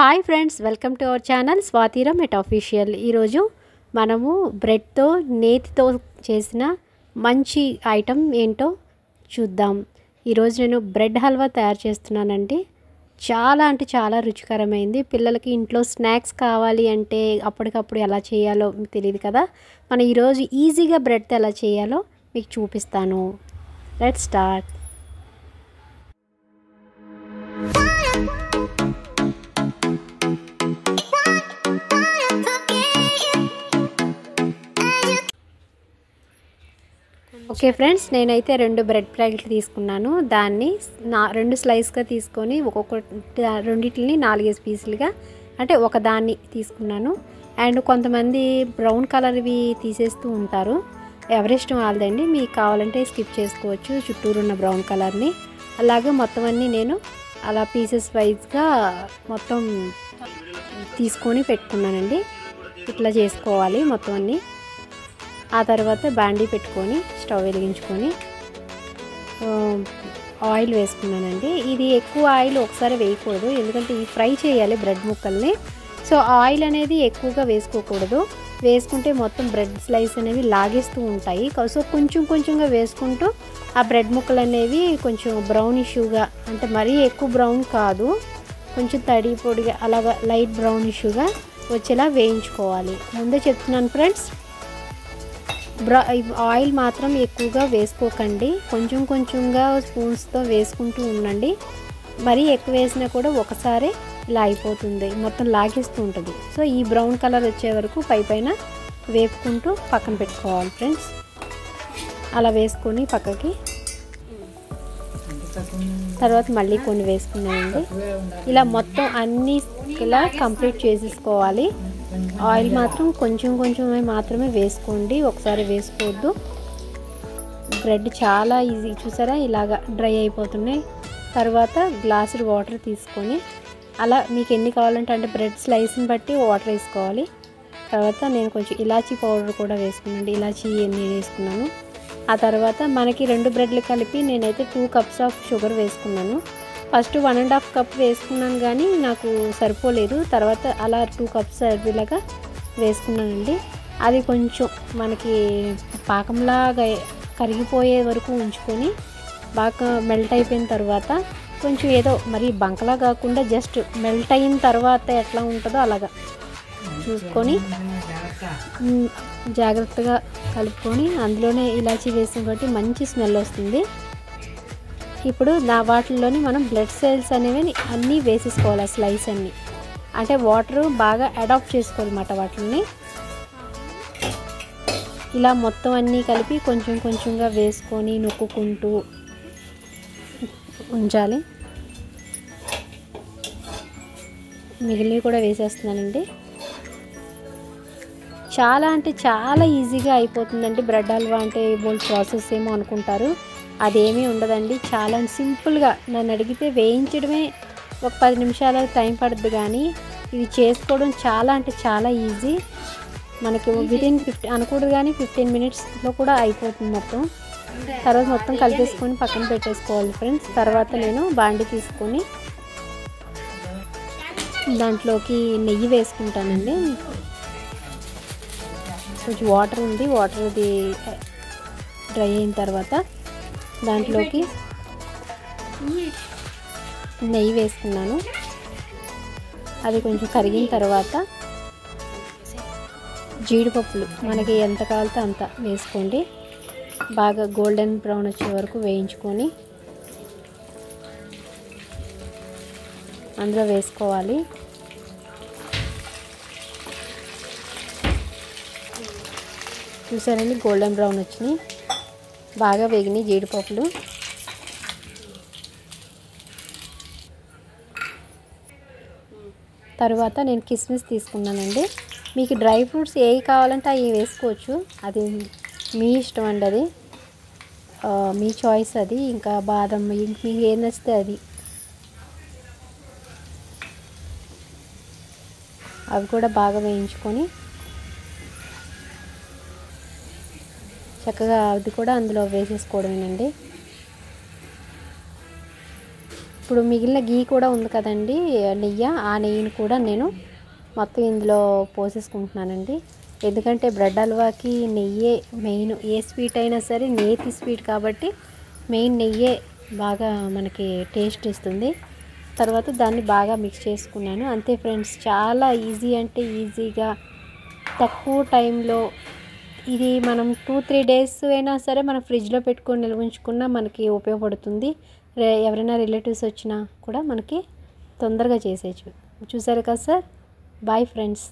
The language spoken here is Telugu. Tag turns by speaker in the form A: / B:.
A: Hi friends, welcome to our channel Swathiram at official. ఈరోజు మనము బ్రెడ్తో నేతితో చేసిన మంచి ఐటమ్ ఏంటో చూద్దాం. ఈరోజు నేను బ్రెడ్ హల్వా తయారు చేస్తున్నానండి. చాలా అంటే చాలా రుచికరమైంది. పిల్లలకి ఇంట్లో స్నాక్స్ కావాలి అంటే అప్పటికప్పుడు ఎలా చేయాలో మీకు తెలియదు కదా. మనం ఈరోజు ఈజీగా బ్రెడ్తో ఎలా చేయాలో మీకు చూపిస్తాను. Let's start. ఓకే ఫ్రెండ్స్, నేనైతే 2 బ్రెడ్ ప్యాకెట్లు తీసుకున్నాను. దాన్ని 2 స్లైస్గా తీసుకొని ఒక్కొక్కటి రెండింటిని 4 పీసులుగా అంటే ఒకదాన్ని తీసుకున్నాను. అండ్ కొంతమంది బ్రౌన్ కలర్వి తీసేస్తూ ఉంటారు. ఎవరిష్టం వాళ్ళదండి, మీకు కావాలంటే స్కిప్ చేసుకోవచ్చు చుట్టూరు ఉన్న బ్రౌన్ కలర్ని. అలాగే మొత్తం అన్నీ నేను అలా పీసెస్ వైజ్గా మొత్తం తీసుకొని పెట్టుకున్నానండి. ఇట్లా చేసుకోవాలి మొత్తం అన్నీ. ఆ తర్వాత బాండీ పెట్టుకొని స్టవ్ వెలిగించుకొని ఆయిల్ వేసుకున్నానండి. ఇది ఎక్కువ ఆయిల్ ఒకసారి వేయకూడదు, ఎందుకంటే ఈ ఫ్రై చేయాలి బ్రెడ్ ముక్కల్ని. సో ఆయిల్ అనేది ఎక్కువగా వేసుకోకూడదు. వేసుకుంటే మొత్తం బ్రెడ్ స్లైస్ అనేవి లాగేస్తూ ఉంటాయి. సో కొంచెం కొంచెంగా వేసుకుంటూ ఆ బ్రెడ్ ముక్కలు అనేవి కొంచెం బ్రౌనిష్గా, అంటే మరీ ఎక్కువ బ్రౌన్ కాదు, కొంచెం తడి పొడిగా అలాగా లైట్ బ్రౌనిష్గా వచ్చేలా వేయించుకోవాలి. ముందే చెప్తున్నాను ఫ్రెండ్స్, ఆయిల్ మాత్రం ఎక్కువగా వేసుకోకండి. కొంచెం కొంచెంగా స్పూన్స్తో వేసుకుంటూ ఉండండి. మరీ ఎక్కువ వేసినా కూడా ఒకసారి ఇలా అయిపోతుంది, మొత్తం లాగేస్తూ ఉంటుంది. సో ఈ బ్రౌన్ కలర్ వచ్చే వరకు పైన వేపుకుంటూ పక్కన పెట్టుకోవాలి ఫ్రెండ్స్. అలా వేసుకొని పక్కకి తర్వాత మళ్ళీ కొన్ని వేసుకున్నానండి. ఇలా మొత్తం అన్నీ ఇలా కంప్లీట్ చేసేసుకోవాలి. ఆయిల్ మాత్రం కొంచెం కొంచెం మాత్రమే వేసుకోండి, ఒకసారి వేసుకోవద్దు. బ్రెడ్ చాలా ఈజీ, చూసారా ఇలాగా డ్రై అయిపోతున్నాయి. తర్వాత గ్లాసుడు వాటర్ తీసుకొని అలా మీకు ఎన్ని కావాలంటే అంటే బ్రెడ్ స్లైస్ని బట్టి వాటర్ వేసుకోవాలి. తర్వాత నేను కొంచెం ఇలాచీ పౌడర్ కూడా వేసుకున్నాను, ఇలాచీ ఎన్ని వేసుకున్నాను. ఆ తర్వాత మనకి 2 బ్రెడ్లు కలిపి నేనైతే 2 కప్స్ ఆఫ్ షుగర్ వేసుకున్నాను. ఫస్ట్ 1.5 కప్ వేసుకున్నాను కానీ నాకు సరిపోలేదు. తర్వాత అలా 2 కప్స్ ఇలాగా వేసుకున్నానండి. అది కొంచెం మనకి పాకంలాగా కరిగిపోయే వరకు ఉంచుకొని బాగా మెల్ట్ అయిపోయిన తర్వాత కొంచెం ఏదో మరి బంకలా కాకుండా జస్ట్ మెల్ట్ అయిన తర్వాత ఎట్లా ఉంటుందో అలాగా చూసుకొని జాగ్రత్తగా కలుపుకొని అందులోనే ఇలాచీ వేసిన కాబట్టి మంచి స్మెల్ వస్తుంది. ఇప్పుడు వాటిల్లోని మనం బ్లడ్ సెల్స్ అనేవి అన్నీ వేసేసుకోవాలి, స్లైస్ అన్నీ. అంటే వాటర్ బాగా అడాప్ట్ చేసుకోవాలన్నమాట వాటిని. ఇలా మొత్తం అన్నీ కలిపి కొంచెం కొంచెంగా వేసుకొని నొక్కుంటూ ఉంచాలి. మిగిలినవి కూడా వేసేస్తున్నానండి. చాలా అంటే చాలా ఈజీగా అయిపోతుందండి బ్రెడ్ హల్వా. అంటే బోల్డ్ ప్రాసెస్ ఏమో అనుకుంటారు, అదేమీ ఉండదండి. చాలా సింపుల్గా, నన్ను అడిగితే వేయించడమే ఒక 10 నిమిషాలు టైం పడుతుంది, కానీ ఇది చేసుకోవడం చాలా అంటే చాలా ఈజీ. మనకి వితిన్ 15 అనకూడదు కానీ 15 మినిట్స్లో కూడా అయిపోతుంది మొత్తం. తర్వాత మొత్తం కలిపేసుకొని పక్కన పెట్టేసుకోవాలి ఫ్రెండ్స్. తర్వాత నేను బాండి తీసుకొని దాంట్లోకి నెయ్యి వేసుకుంటానండి. కొంచెం వాటర్ ఉంది, వాటర్ది డ్రై అయిన తర్వాత దాంట్లోకి నెయ్యి వేసుకున్నాను. అది కొంచెం కరిగిన తర్వాత జీడిపప్పులు మనకి ఎంత కావాలో అంత వేసుకోండి. బాగా గోల్డెన్ బ్రౌన్ వచ్చే వరకు వేయించుకొని అందులో వేసుకోవాలి. చూసారండి, గోల్డెన్ బ్రౌన్ వచ్చినాయి, బాగా వేగినాయి జీడిపప్పులు. తర్వాత నేను కిస్మిస్ తీసుకున్నానండి. మీకు డ్రై ఫ్రూట్స్ ఏవి కావాలంటే అవి వేసుకోవచ్చు, అది మీ ఇష్టం అండి, అది మీ చాయిస్ అది. ఇంకా బాదం, మీకు ఏం నచ్చితే అది. అవి కూడా బాగా వేయించుకొని చక్కగా అది కూడా అందులో వేసేసుకోవడమేనండి. ఇప్పుడు మిగిలిన గీ కూడా ఉంది కదండి నెయ్యి, ఆ నెయ్యిని కూడా నేను మొత్తం ఇందులో పోసేసుకుంటున్నానండి. ఎందుకంటే బ్రెడ్ హల్వాకి నెయ్యే మెయిన్. ఏ స్వీట్ అయినా సరే నేతి స్వీట్ కాబట్టి మెయిన్ నెయ్యే బాగా మనకి టేస్ట్ ఇస్తుంది. తర్వాత దాన్ని బాగా మిక్స్ చేసుకున్నాను. అంతే ఫ్రెండ్స్, చాలా ఈజీ అంటే ఈజీగా తక్కువ టైంలో ఇది మనం 2-3 డేస్ అయినా సరే మనం ఫ్రిడ్జ్లో పెట్టుకొని నిల్వ ఉంచుకున్నా మనకి ఉపయోగపడుతుంది. ఎవరైనా రిలేటివ్స్ వచ్చినా కూడా మనకి తొందరగా చేసేయచ్చు. చూసారు కదా సార్. Bye friends.